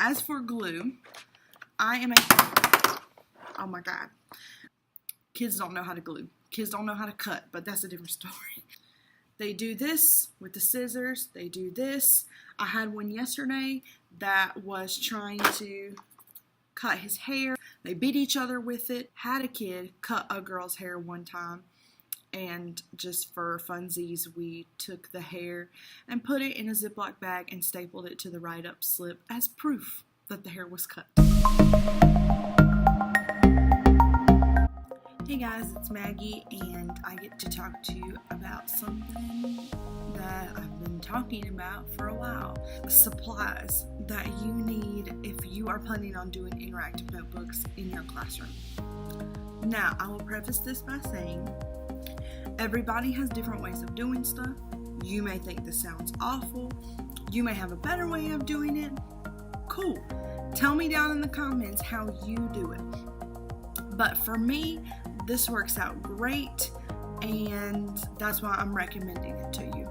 As for glue, oh my God. Kids don't know how to glue. Kids don't know how to cut, but that's a different story. They do this with the scissors. They do this. I had one yesterday that was trying to cut his hair. They beat each other with it. Had a kid cut a girl's hair one time. And just for funsies, we took the hair and put it in a Ziploc bag and stapled it to the write-up slip as proof that the hair was cut. Hey guys, it's Maggie, and I get to talk to you about something that I've been talking about for a while. Supplies that you need if you are planning on doing interactive notebooks in your classroom. Now, I will preface this by saying, everybody has different ways of doing stuff. You may think this sounds awful. You may have a better way of doing it. Cool. Tell me down in the comments how you do it. But for me, this works out great, and that's why I'm recommending it to you.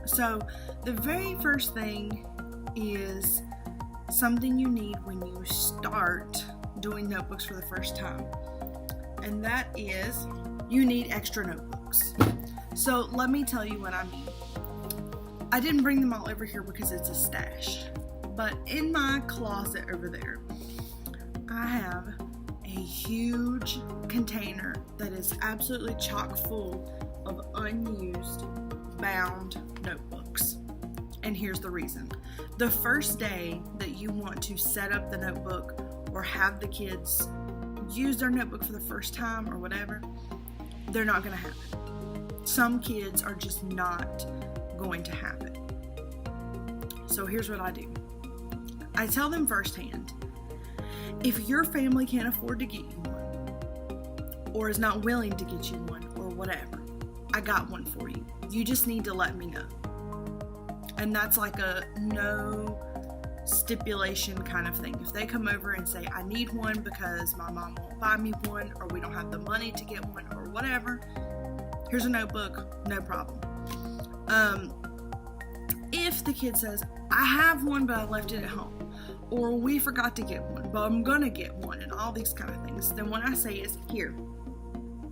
So the very first thing is something you need when you start doing notebooks for the first time, and that is you need extra notebooks. So let me tell you what I mean. I didn't bring them all over here because it's a stash, but in my closet over there, I have a huge container that is absolutely chock full of unused bound notebooks. And here's the reason. The first day that you want to set up the notebook or have the kids use their notebook for the first time or whatever, they're not going to have it. Some kids are just not going to have it. So here's what I do. I tell them firsthand, if your family can't afford to get you one, or is not willing to get you one, or whatever, I got one for you. You just need to let me know. And that's like a no stipulation kind of thing. If they come over and say, I need one because my mom won't buy me one, or we don't have the money to get one, or whatever, here's a notebook, no problem. If the kid says, I have one but I left it at home, or we forgot to get one but I'm gonna get one, and all these kind of things, then what I say is, here,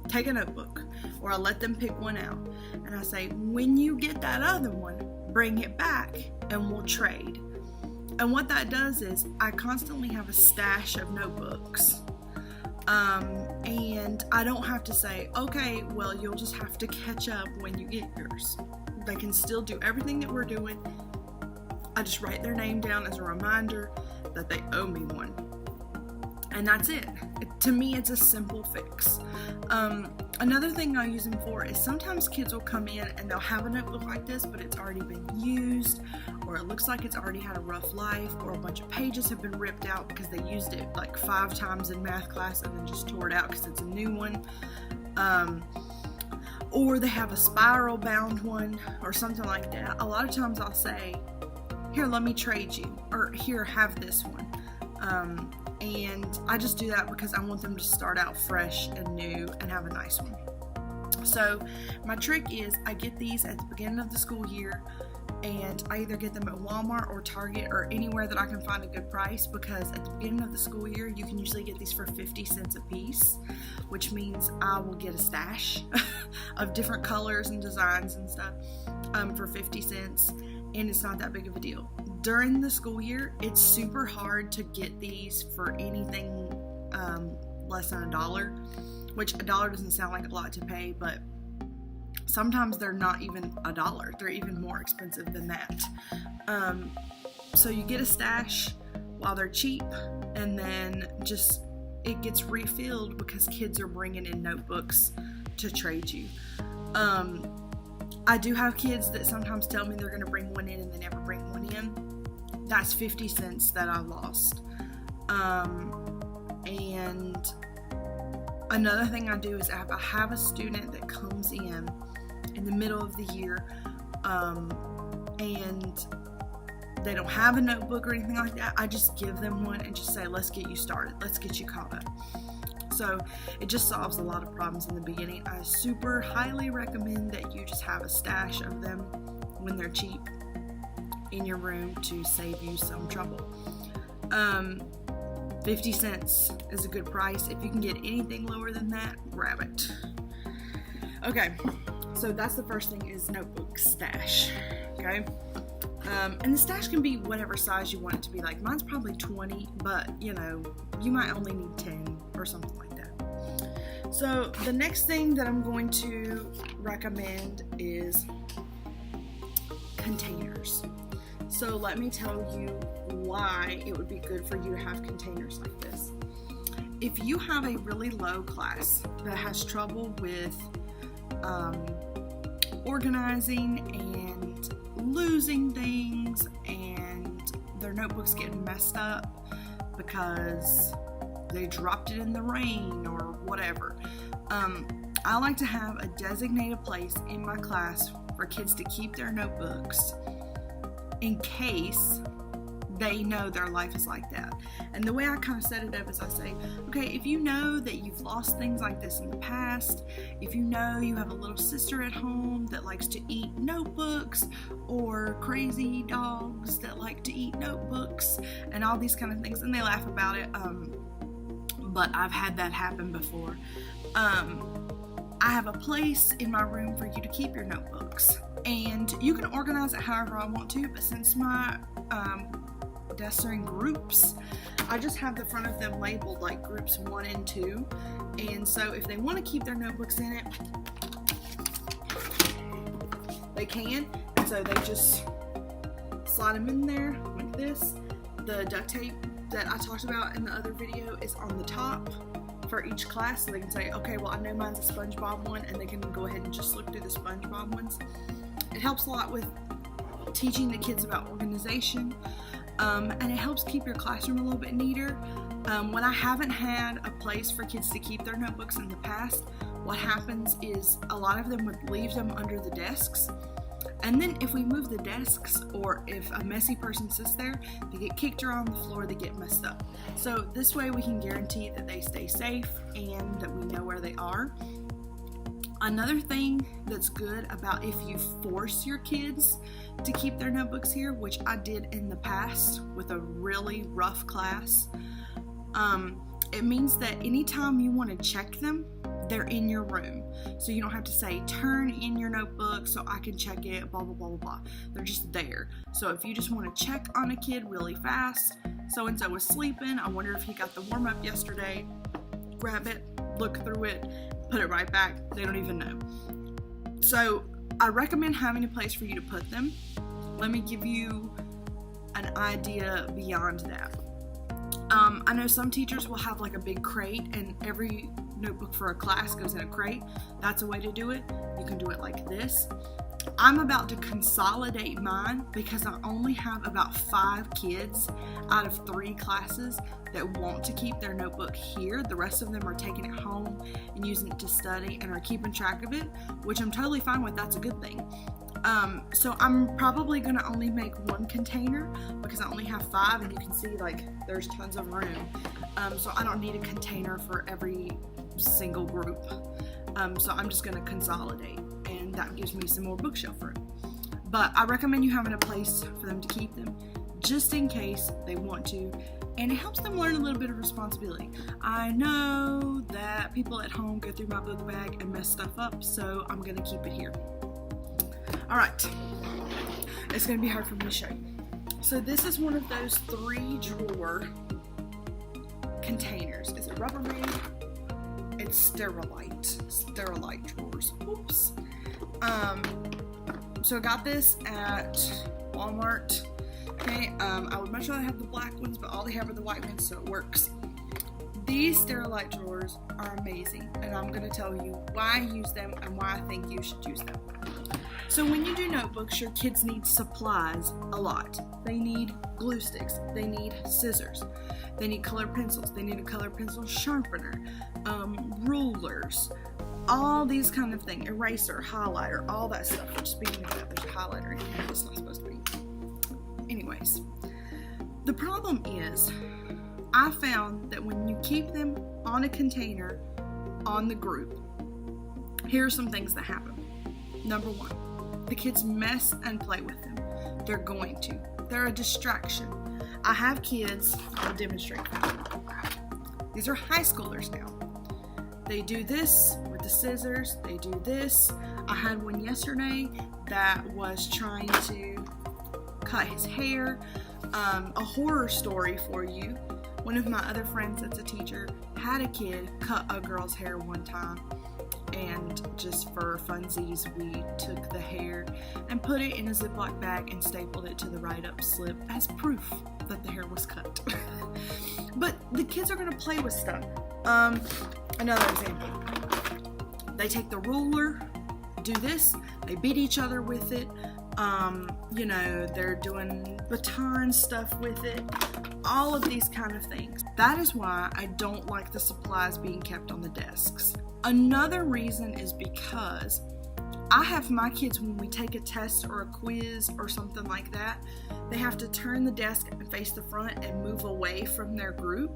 take a notebook, or I let them pick one out, and I say, when you get that other one, bring it back and we'll trade. And what that does is I constantly have a stash of notebooks, and I don't have to say, okay, well, you'll just have to catch up when you get yours. They can still do everything that we're doing. I just write their name down as a reminder that they owe me one. And that's it. To me, it's a simple fix. Another thing I use them for is sometimes kids will come in and they'll have a notebook like this, but it's already been used, or it looks like it's already had a rough life, or a bunch of pages have been ripped out because they used it like 5 times in math class and then just tore it out because it's a new one. Or they have a spiral bound one or something like that. A lot of times I'll say, here, let me trade you, or here, have this one. And I just do that because I want them to start out fresh and new and have a nice one. So my trick is I get these at the beginning of the school year, and I either get them at Walmart or Target or anywhere that I can find a good price, because at the beginning of the school year you can usually get these for 50 cents a piece, which means I will get a stash of different colors and designs and stuff for 50 cents, and it's not that big of a deal. During the school year, it's super hard to get these for anything less than $1, which $1 doesn't sound like a lot to pay, but sometimes they're not even $1. They're even more expensive than that. So you get a stash while they're cheap, and then just it gets refilled because kids are bringing in notebooks to trade you. I do have kids that sometimes tell me they're going to bring one in and they never bring one in. That's 50 cents that I lost. And another thing I do is if I have a student that comes in the middle of the year, and they don't have a notebook or anything like that, I just give them one and just say, let's get you started. Let's get you caught up. So it just solves a lot of problems in the beginning. I super highly recommend that you just have a stash of them when they're cheap in your room to save you some trouble. 50 cents is a good price. If you can get anything lower than that, grab it. Okay, so that's the first thing, is notebook stash. Okay, and the stash can be whatever size you want it to be. Like mine's probably 20, but you might only need 10 or something like that. So the next thing that I'm going to recommend is containers. So let me tell you why it would be good for you to have containers like this. If you have a really low class that has trouble with organizing and losing things, and their notebooks getting messed up because they dropped it in the rain or whatever, I like to have a designated place in my class for kids to keep their notebooks in case they know their life is like that. And the way I kind of set it up is I say, okay, if you know that you've lost things like this in the past, if you know you have a little sister at home that likes to eat notebooks, or crazy dogs that like to eat notebooks, and all these kind of things, and they laugh about it, but I've had that happen before. I have a place in my room for you to keep your notebooks, and you can organize it however I want to, but since my desks are in groups, I just have the front of them labeled like groups 1 and 2, and so if they want to keep their notebooks in it, they can, and so they just slide them in there like this. The duct tape that I talked about in the other video is on the top for each class, so they can say, okay, well, I know mine's a SpongeBob one, and they can go ahead and just look through the SpongeBob ones. It helps a lot with teaching the kids about organization, and it helps keep your classroom a little bit neater. When I haven't had a place for kids to keep their notebooks in the past, what happens is a lot of them would leave them under the desks, and then if we move the desks, or if a messy person sits there, they get kicked around the floor, they get messed up. So this way we can guarantee that they stay safe and that we know where they are. Another thing that's good about if you force your kids to keep their notebooks here, which I did in the past with a really rough class, it means that anytime you want to check them, they're in your room. So you don't have to say, turn in your notebook so I can check it, blah, blah, blah, blah, blah. They're just there. So if you just want to check on a kid really fast, so-and-so was sleeping, I wonder if he got the warm-up yesterday, grab it, look through it, put it right back. They don't even know. So I recommend having a place for you to put them. Let me give you an idea beyond that. I know some teachers will have like a big crate, and every notebook for a class goes in a crate. That's a way to do it. You can do it like this. I'm about to consolidate mine because I only have about 5 kids out of 3 classes that want to keep their notebook here. The rest of them are taking it home and using it to study and are keeping track of it, which I'm totally fine with. That's a good thing. So I'm probably going to only make 1 container because I only have 5, and you can see like there's tons of room. So I don't need a container for every single group. So I'm just going to consolidate, and that gives me some more bookshelf room. But I recommend you having a place for them to keep them just in case they want to, and it helps them learn a little bit of responsibility. I know that people at home go through my book bag and mess stuff up, so I'm going to keep it here. Alright, it's going to be hard for me to show you. So this is one of those 3-drawer containers. Is it Rubbermaid? It's Sterilite drawers. Oops. So I got this at Walmart. Okay, I would much rather have the black ones, but all they have are the white ones, so it works. These Sterilite drawers are amazing, and I'm going to tell you why I use them and why I think you should use them. So when you do notebooks, your kids need supplies a lot. They need glue sticks, they need scissors, they need colored pencils, they need a colored pencil sharpener, rulers, all these kind of things, eraser, highlighter, all that stuff. Which, speaking of that, there's a highlighter in here that's not supposed to be. Anyways, the problem is, I found that when you keep them on a container on the group, here are some things that happen. Number 1, the kids mess and play with them. They're going to. They're a distraction. I have kids, I'll demonstrate that. These are high schoolers now. They do this with the scissors, they do this. I had one yesterday that was trying to cut his hair. A horror story for you. One of my other friends that's a teacher had a kid cut a girl's hair one time, and just for funsies we took the hair and put it in a Ziploc bag and stapled it to the write-up slip as proof that the hair was cut. But the kids are going to play with stuff. Another example, they take the ruler, do this, they beat each other with it. They're doing baton stuff with it, all of these kind of things. That is why I don't like the supplies being kept on the desks. Another reason is because I have my kids, when we take a test or a quiz or something like that, they have to turn the desk and face the front and move away from their group.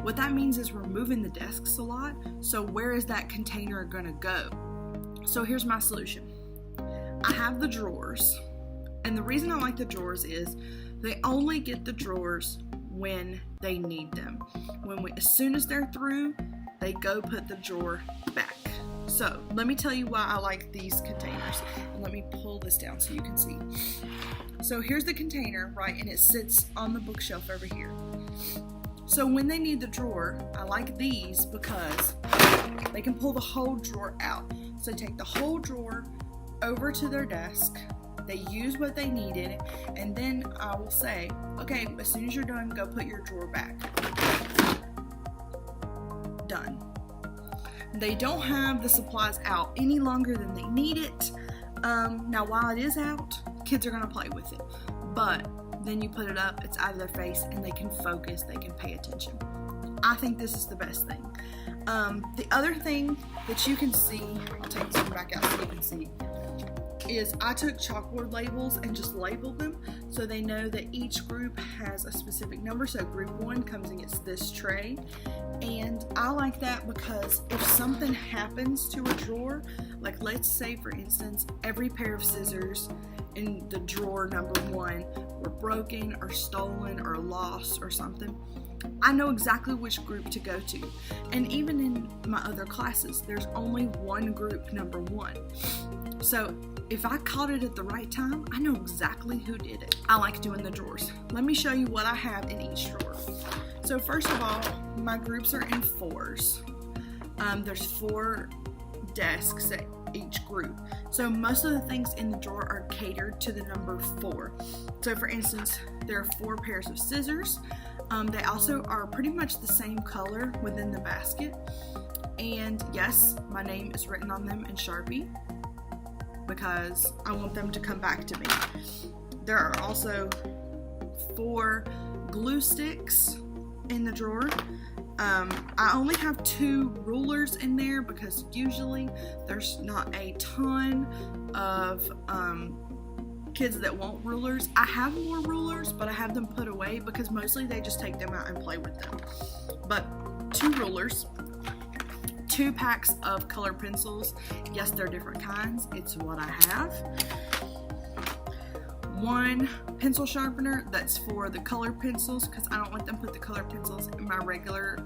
What that means is we're moving the desks a lot, so where is that container going to go? So here's my solution. I have the drawers, and the reason I like the drawers is they only get the drawers when they need them. As soon as they're through, they go put the drawer back. So let me tell you why I like these containers, and let me pull this down so you can see. So here's the container, right, and it sits on the bookshelf over here. So when they need the drawer, I like these because they can pull the whole drawer out. So take the whole drawer over to their desk, they use what they needed, and then I will say, okay, as soon as you're done, go put your drawer back. Done. They don't have the supplies out any longer than they need it. Now, while it is out, kids are going to play with it. But then you put it up, it's out of their face, and they can focus, they can pay attention. I think this is the best thing. The other thing that you can see, I'll take this one back out so you can see, is I took chalkboard labels and just labeled them so they know that each group has a specific number. So group 1 comes and gets this tray. And I like that because if something happens to a drawer, like let's say for instance, every pair of scissors in the drawer number 1 were broken or stolen or lost or something, I know exactly which group to go to. And even in my other classes, there's only one group number 1. So if I caught it at the right time, I know exactly who did it. I like doing the drawers. Let me show you what I have in each drawer. So first of all, my groups are in 4s. There's 4 desks at each group. So most of the things in the drawer are catered to the number 4. So for instance, there are 4 pairs of scissors. They also are pretty much the same color within the basket. And yes, my name is written on them in Sharpie because I want them to come back to me. There are also 4 glue sticks in the drawer. I only have 2 rulers in there because usually there's not a ton of kids that want rulers. I have more rulers, but I have them put away because mostly they just take them out and play with them. But 2 rulers, 2 packs of color pencils. Yes, they're different kinds. It's what I have. 1 pencil sharpener that's for the color pencils because I don't let them put the color pencils in my regular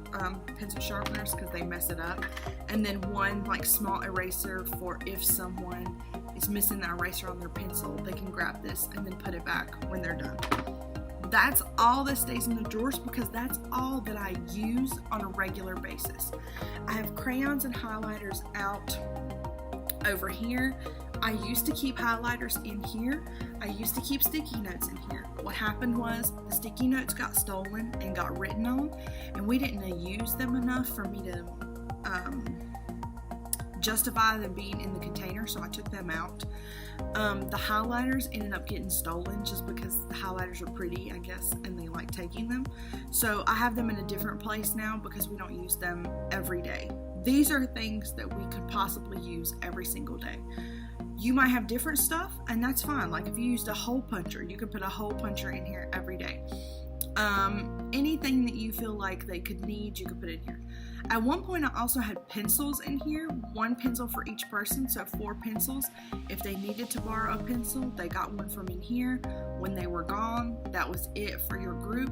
pencil sharpeners because they mess it up. And then 1 like small eraser for if someone is missing the eraser on their pencil, they can grab this and then put it back when they're done. That's all that stays in the drawers because that's all that I use on a regular basis. I have crayons and highlighters out over here. I used to keep highlighters in here. I used to keep sticky notes in here. What happened was the sticky notes got stolen and got written on, and we didn't use them enough for me to justify them being in the container, so I took them out. The highlighters ended up getting stolen just because the highlighters are pretty, I guess, and they like taking them. So I have them in a different place now because we don't use them every day. These are things that we could possibly use every single day. You might have different stuff, and that's fine. Like if you used a hole puncher, you could put a hole puncher in here every day. Anything that you feel like they could need, you could put in here. At one point, I also had pencils in here, 1 pencil for each person, so 4 pencils. If they needed to borrow a pencil, they got one from in here. When they were gone, that was it for your group.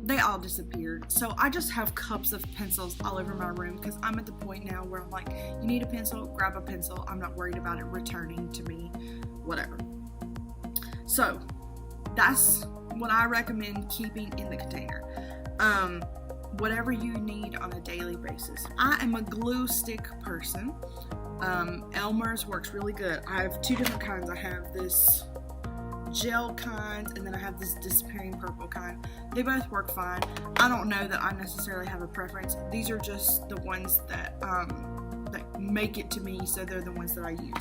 They all disappeared. So I just have cups of pencils all over my room because I'm at the point now where I'm like, you need a pencil, grab a pencil. I'm not worried about it returning to me, whatever. So that's what I recommend keeping in the container. Whatever you need on a daily basis. I am a glue stick person. Elmer's works really good. I have 2 different kinds. I have this gel kind, and then I have this disappearing purple kind. They both work fine. I don't know that I necessarily have a preference. These are just the ones that make it to me, so they're the ones that I use.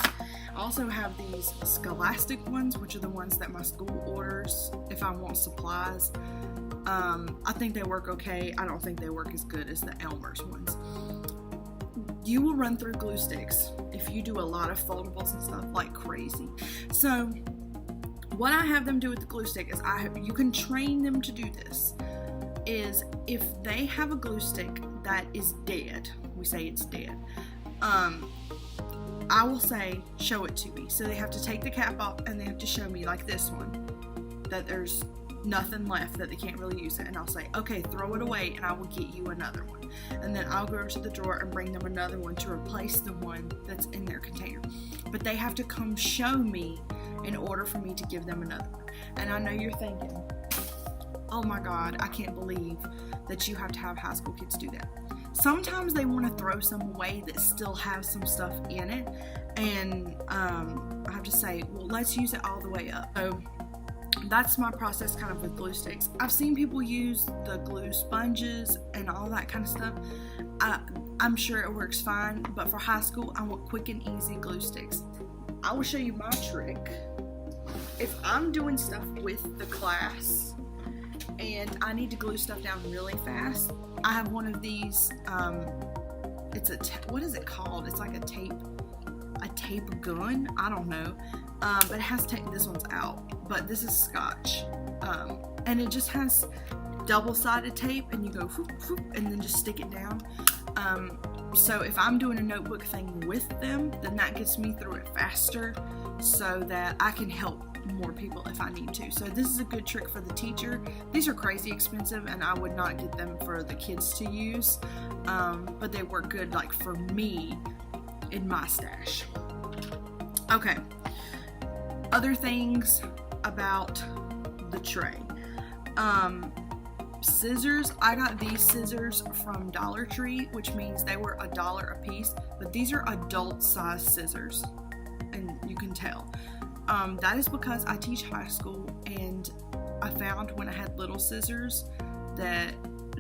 I also have these Scholastic ones, which are the ones that my school orders if I want supplies. I think they work okay. I don't think they work as good as the Elmer's ones. You will run through glue sticks if you do a lot of foldables and stuff like crazy. So what I have them do with the glue stick is you can train them to do this, is if they have a glue stick that is dead, we say it's dead, I will say, show it to me. So they have to take the cap off and they have to show me, like this one, that there's nothing left, that they can't really use it, and I'll say, okay, throw it away and I will get you another one. And then I'll go to the drawer and bring them another one to replace the one that's in their container. But they have to come show me in order for me to give them another one. And I know you're thinking, oh my God, I can't believe that you have to have high school kids do that. Sometimes they want to throw some away that still have some stuff in it, and I have to say, well, let's use it all the way up. So that's my process kind of with glue sticks. I've seen people use the glue sponges and all that kind of stuff. I'm sure it works fine, but for high school, I want quick and easy glue sticks. I will show you my trick. If I'm doing stuff with the class and I need to glue stuff down really fast, I have one of these, what is it called? It's like a tape gun, I don't know, but it has tape. This one's out, but this is Scotch, and it just has double-sided tape, and you go whoop, whoop, and then just stick it down. So if I'm doing a notebook thing with them, then that gets me through it faster so that I can help more people if I need to. So this is a good trick for the teacher. These are crazy expensive and I would not get them for the kids to use, but they work good like for me in my stash. Okay, other things about the tray. Scissors, I got these scissors from Dollar Tree, which means they were $1 a piece, but these are adult size scissors, and you can tell. That is because I teach high school, and I found when I had little scissors that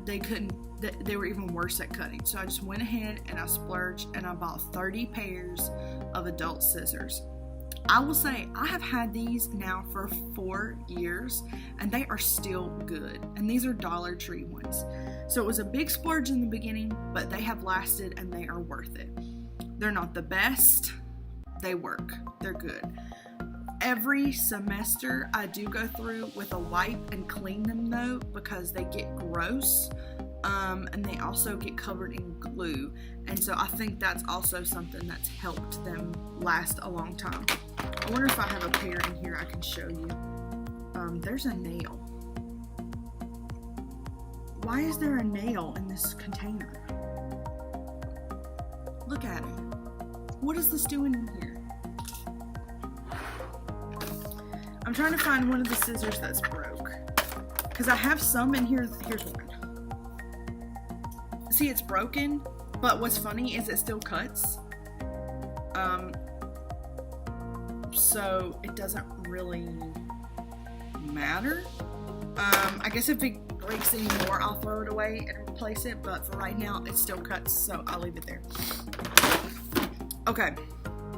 they were even worse at cutting. So I just went ahead and I splurged and I bought 30 pairs of adult scissors. I will say I have had these now for 4 years and they are still good. And these are Dollar Tree ones. So it was a big splurge in the beginning, but they have lasted and they are worth it. They're not the best. They work. They're good. Every semester I do go through with a wipe and clean them though, because they get gross, and they also get covered in glue, and so I think that's also something that's helped them last a long time. I wonder if I have a pair in here I can show you. There's a nail. Why is there a nail in this container? Look at it. What is this doing in here? I'm trying to find one of the scissors that's broke, because I have some in here. Here's one. See, it's broken, but what's funny is it still cuts. So it doesn't really matter. I guess if it breaks anymore, I'll throw it away and replace it, but for right now, it still cuts, so I'll leave it there. Okay,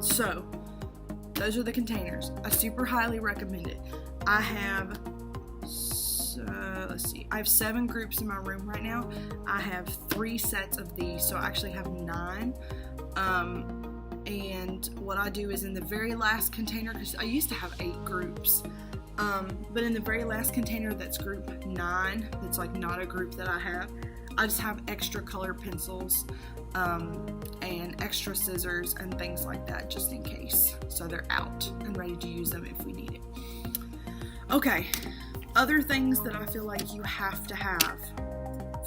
so those are the containers. I super highly recommend it. I have, let's see, I have 7 groups in my room right now. I have 3 sets of these, so I actually have 9. And what I do is in the very last container, because I used to have 8 groups, but in the very last container that's group 9, that's like not a group that I have, I just have extra colored pencils and extra scissors and things like that just in case. So they're out and ready to use them if we need it. Okay, other things that I feel like you have to have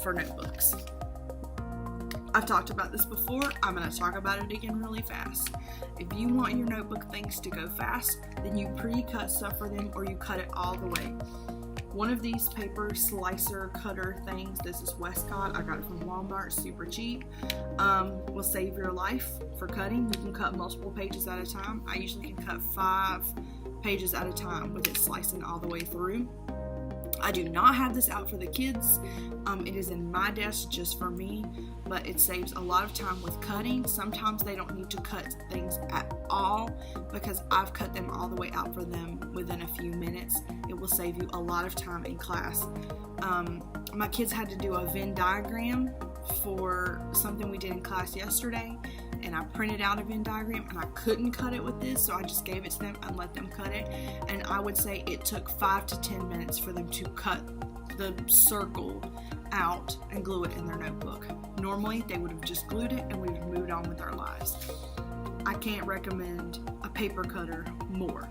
for notebooks. I've talked about this before. I'm going to talk about it again really fast. If you want your notebook things to go fast, then you pre-cut stuff for them or you cut it all the way. One of these paper slicer cutter things, this is Westcott. I got it from Walmart, super cheap. Will save your life for cutting. You can cut multiple pages at a time. I usually can cut 5 pages at a time with it slicing all the way through. I do not have this out for the kids. It is in my desk just for me, but it saves a lot of time with cutting. Sometimes they don't need to cut things at all because I've cut them all the way out for them within a few minutes. It will save you a lot of time in class. My kids had to do a Venn diagram for something we did in class yesterday, and I printed out a Venn diagram and I couldn't cut it with this, so I just gave it to them and let them cut it. And I would say it took 5 to 10 minutes for them to cut the circle out and glue it in their notebook. Normally they would have just glued it and we would have moved on with our lives. I can't recommend a paper cutter more.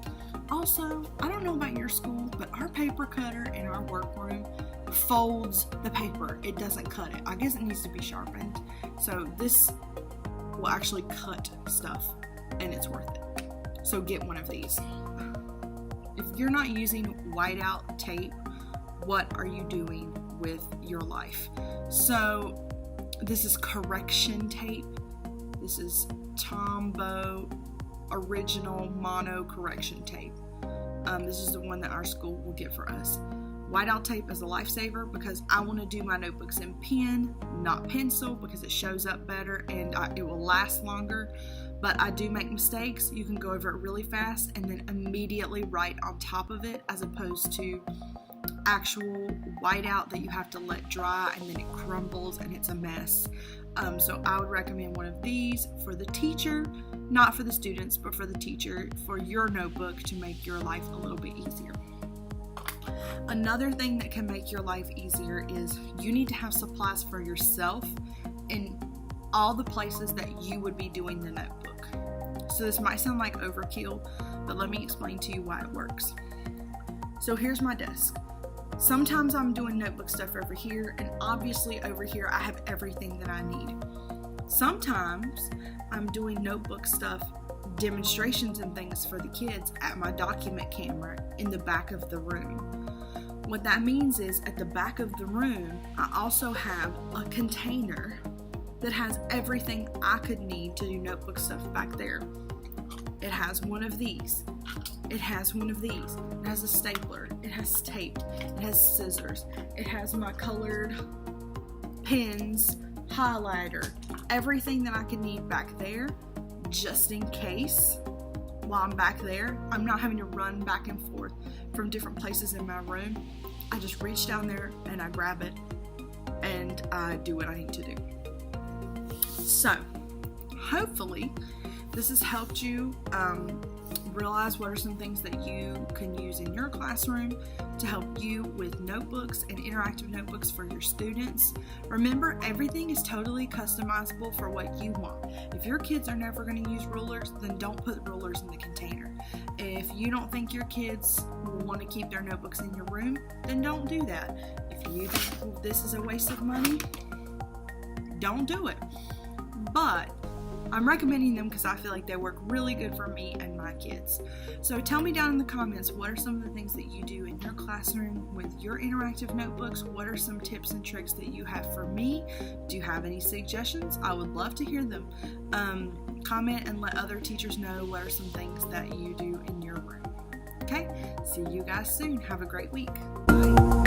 Also, I don't know about your school, but our paper cutter in our workroom folds the paper. It doesn't cut it. I guess it needs to be sharpened. So this will actually cut stuff and it's worth it. So get one of these. If you're not using whiteout tape, what are you doing with your life? So this is correction tape. This is Tombow original mono correction tape. This is the one that our school will get for us. Whiteout tape is a lifesaver because I want to do my notebooks in pen, not pencil, because it shows up better and it will last longer. But I do make mistakes. You can go over it really fast and then immediately write on top of it, as opposed to actual whiteout that you have to let dry and then it crumbles and it's a mess. So I would recommend one of these for the teacher, not for the students, but for the teacher, for your notebook to make your life a little bit easier. Another thing that can make your life easier is you need to have supplies for yourself in all the places that you would be doing the notebook. So this might sound like overkill, but let me explain to you why it works. So here's my desk. Sometimes I'm doing notebook stuff over here, and obviously over here I have everything that I need. Sometimes I'm doing notebook stuff, demonstrations and things for the kids at my document camera in the back of the room. What that means is at the back of the room, I also have a container that has everything I could need to do notebook stuff back there. It has one of these. It has one of these. It has a stapler. It has tape. It has scissors. It has my colored pens, highlighter, everything that I could need back there, just in case while I'm back there, I'm not having to run back and forth from different places in my room. I just reach down there and I grab it and I do what I need to do. So, hopefully this has helped you realize what are some things that you can use in your classroom to help you with notebooks and interactive notebooks for your students. Remember, everything is totally customizable for what you want. If your kids are never going to use rulers, then don't put rulers in the container. If you don't think your kids will want to keep their notebooks in your room, then don't do that. If you think this is a waste of money, don't do it. But I'm recommending them because I feel like they work really good for me and my kids. So tell me down in the comments, what are some of the things that you do in your classroom with your interactive notebooks? What are some tips and tricks that you have for me? Do you have any suggestions? I would love to hear them. Comment and let other teachers know what are some things that you do in your room. Okay, see you guys soon. Have a great week. Bye.